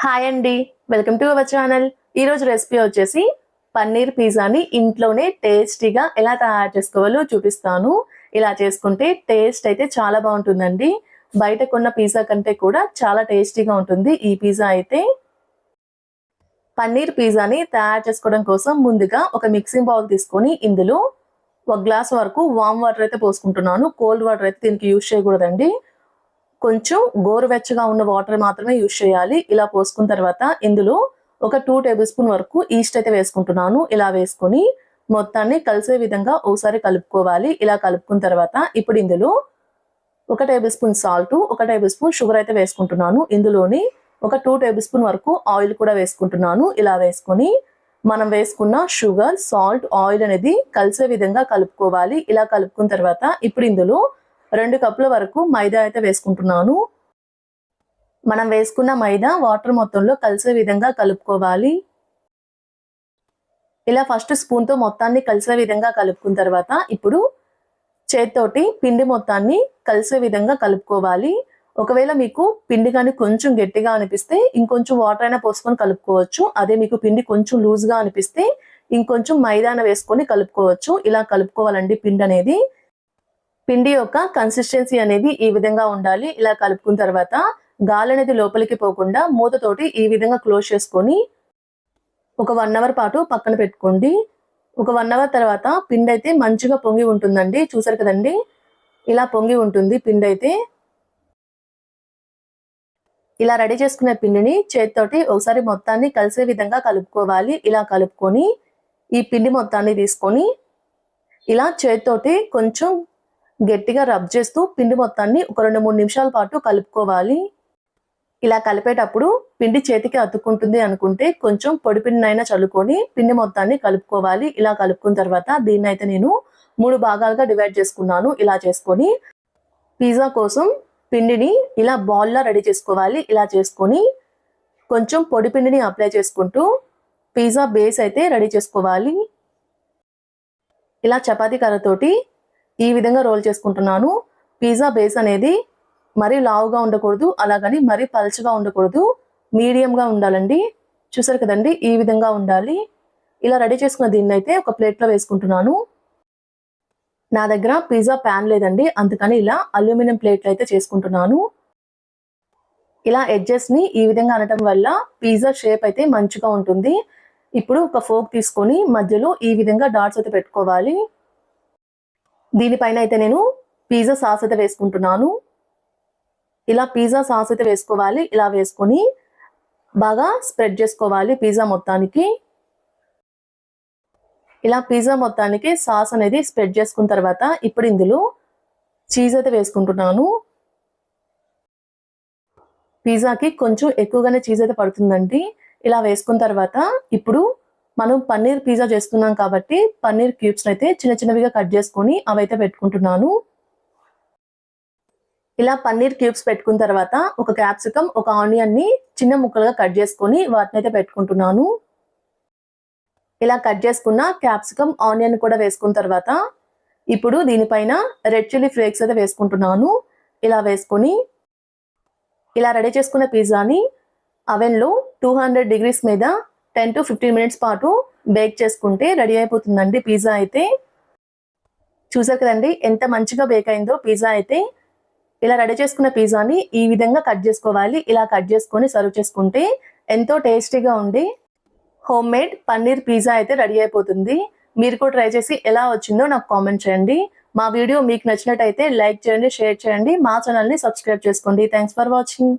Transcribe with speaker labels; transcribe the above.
Speaker 1: Hi అండి, welcome to our channel. ఈరోజు recipe వచ్చేసి పన్నీర్ పిజ్జాని ఇంట్లోనే టేస్టీగా ఎలా తయారు చేసుకోవాలో చూపిస్తాను. ఇలా చేసుకుంటే టేస్ట్ అయితే చాలా బాగుంటుందండి. బయట కొన్న పిజ్జా కంటే కూడా చాలా టేస్టీగా ఉంటుంది ఈ పిజ్జా అయితే. పన్నీర్ పిజ్జాని తయారు చేసుకోవడం కోసం ముందుగా ఒక మిక్సింగ్ బౌల్ తీసుకొని ఇందులో 1 గ్లాస్ వరకు వామ్ వాటర్ అయితే పోసుకుంటున్నాను. కోల్డ్ వాటర్ అయితే దీనికి యూజ్ చేయకూడదండి. కొంచెం గోరువెచ్చగా ఉన్న వాటర్ మాత్రమే యూజ్ చేయాలి. ఇలా పోసుకున్న తర్వాత ఇందులో ఒక 2 టేబుల్ స్పూన్ వరకు ఈస్ట్ అయితే వేసుకుంటున్నాను. ఇలా వేసుకొని మొత్తాన్ని కలిసే విధంగా ఒకసారి కలుపుకోవాలి. ఇలా కలుపుకున్న తర్వాత ఇప్పుడు ఇందులో 1 table spoon salt, 1 table spoon sugar అయితే వేసుకుంటున్నాను. ఇందులోని ఒక 2 టేబుల్ స్పూన్ వరకు ఆయిల్ కూడా వేసుకుంటున్నాను. ఇలా వేసుకొని మనం వేసుకున్న షుగర్, సాల్ట్, ఆయిల్ అనేది కలిసే విధంగా కలుపుకోవాలి. ఇలా కలుపుకున్న తర్వాత ఇప్పుడు ఇందులో 2 కప్పుల వరకు మైదా అయితే వేసుకుంటున్నాను. మనం వేసుకున్న మైదా వాటర్ మొత్తంలో కలిసే విధంగా కలుపుకోవాలి. ఇలా ఫస్ట్ స్పూన్తో మొత్తాన్ని కలిసే విధంగా కలుపుకున్న తర్వాత ఇప్పుడు చేత్తోటి పిండి మొత్తాన్ని కలిసే విధంగా కలుపుకోవాలి. ఒకవేళ మీకు పిండి కానీ కొంచెం గట్టిగా అనిపిస్తే ఇంకొంచెం వాటర్ అయినా పోసుకొని కలుపుకోవచ్చు. అదే మీకు పిండి కొంచెం లూజ్గా అనిపిస్తే ఇంకొంచెం మైదాన వేసుకొని కలుపుకోవచ్చు. ఇలా కలుపుకోవాలండి పిండి అనేది. పిండి యొక్క కన్సిస్టెన్సీ అనేది ఈ విధంగా ఉండాలి. ఇలా కలుపుకున్న తర్వాత గాలి అనేది లోపలికి పోకుండా మూతతోటి ఈ విధంగా క్లోజ్ చేసుకొని ఒక 1 అవర్ పాటు పక్కన పెట్టుకోండి. ఒక 1 అవర్ తర్వాత పిండి అయితే మంచిగా పొంగి ఉంటుందండి. చూసారు కదండి, ఇలా పొంగి ఉంటుంది పిండి అయితే. ఇలా రెడీ చేసుకునే పిండిని చేతితోటి ఒకసారి మొత్తాన్ని కలిసే విధంగా కలుపుకోవాలి. ఇలా కలుపుకొని ఈ పిండి మొత్తాన్ని తీసుకొని ఇలా చేతితోటి కొంచెం గట్టిగా రబ్ చేస్తూ పిండి మొత్తాన్ని ఒక 2-3 నిమిషాల పాటు కలుపుకోవాలి. ఇలా కలిపేటప్పుడు పిండి చేతికి అతుక్కుంటుంది అనుకుంటే కొంచెం పొడి పిండినైనా చల్లుకొని పిండి మొత్తాన్ని కలుపుకోవాలి. ఇలా కలుపుకున్న తర్వాత దీన్ని అయితే నేను 3 భాగాలుగా డివైడ్ చేసుకున్నాను. ఇలా చేసుకొని పిజ్జా కోసం పిండిని ఇలా బాల్లా రెడీ చేసుకోవాలి. ఇలా చేసుకొని కొంచెం పొడి పిండిని అప్లై చేసుకుంటూ పిజ్జా బేస్ అయితే రెడీ చేసుకోవాలి. ఇలా చపాతీ కర్రతోటి ఈ విధంగా రోల్ చేసుకుంటున్నాను. పిజ్జా బేస్ అనేది మరీ లావుగా ఉండకూడదు, అలాగని మరీ పల్చగా ఉండకూడదు, మీడియంగా ఉండాలండి. చూసారు కదండి, ఈ విధంగా ఉండాలి. ఇలా రెడీ చేసుకున్న దీన్ని అయితే ఒక ప్లేట్లో వేసుకుంటున్నాను. నా దగ్గర పిజ్జా ప్యాన్ లేదండి, అందుకని ఇలా అల్యూమినియం ప్లేట్లు అయితే చేసుకుంటున్నాను. ఇలా ఎడ్జెస్ని ఈ విధంగా అనటం వల్ల పిజ్జా షేప్ అయితే మంచిగా ఉంటుంది. ఇప్పుడు ఒక ఫోర్క్ తీసుకొని మధ్యలో ఈ విధంగా డాట్స్ అయితే పెట్టుకోవాలి. దీనిపైన అయితే నేను పిజ్జా సాస్ అయితే వేసుకుంటున్నాను. ఇలా పిజ్జా సాస్ అయితే వేసుకోవాలి. ఇలా వేసుకొని బాగా స్ప్రెడ్ చేసుకోవాలి పిజ్జా మొత్తానికి. ఇలా పిజ్జా మొత్తానికి సాస్ అనేది స్ప్రెడ్ చేసుకున్న తర్వాత ఇప్పుడు ఇందులో చీజ్ అయితే వేసుకుంటున్నాను. పిజ్జాకి కొంచెం ఎక్కువగానే చీజ్ అయితే పడుతుందండి. ఇలా వేసుకున్న తర్వాత ఇప్పుడు మనం పన్నీర్ పిజ్జా చేస్తున్నాం కాబట్టి పన్నీర్ క్యూబ్స్ అయితే చిన్న చిన్నవిగా కట్ చేసుకొని అవైతే పెట్టుకుంటున్నాను. ఇలా పన్నీర్ క్యూబ్స్ పెట్టుకున్న తర్వాత ఒక క్యాప్సికమ్, ఒక ఆనియన్ని చిన్న ముక్కలుగా కట్ చేసుకొని వాటిని అయితే పెట్టుకుంటున్నాను. ఇలా కట్ చేసుకున్న క్యాప్సికమ్, ఆనియన్ కూడా వేసుకున్న తర్వాత ఇప్పుడు దీనిపైన రెడ్ చిల్లీ ఫ్లేక్స్ అయితే వేసుకుంటున్నాను. ఇలా వేసుకొని ఇలా రెడీ చేసుకున్న పిజ్జాని అవెన్లో 200 డిగ్రీస్ మీద 10 to 15 మినిట్స్ పాటు బేక్ చేసుకుంటే రెడీ అయిపోతుందండి పిజ్జా అయితే. చూసారు కదండి ఎంత మంచిగా బేక్ అయిందో పిజ్జా అయితే. ఇలా రెడీ చేసుకున్న పిజ్జాని ఈ విధంగా కట్ చేసుకోవాలి. ఇలా కట్ చేసుకొని సర్వ్ చేసుకుంటే ఎంతో టేస్టీగా ఉండి హోమ్ మేడ్ పన్నీర్ పిజ్జా అయితే రెడీ అయిపోతుంది. మీరు కూడా ట్రై చేసి ఎలా వచ్చిందో నాకు కామెంట్ చేయండి. మా వీడియో మీకు నచ్చినట్టయితే లైక్ చేయండి, షేర్ చేయండి, మా ఛానల్ని సబ్స్క్రైబ్ చేసుకోండి. Thanks for watching.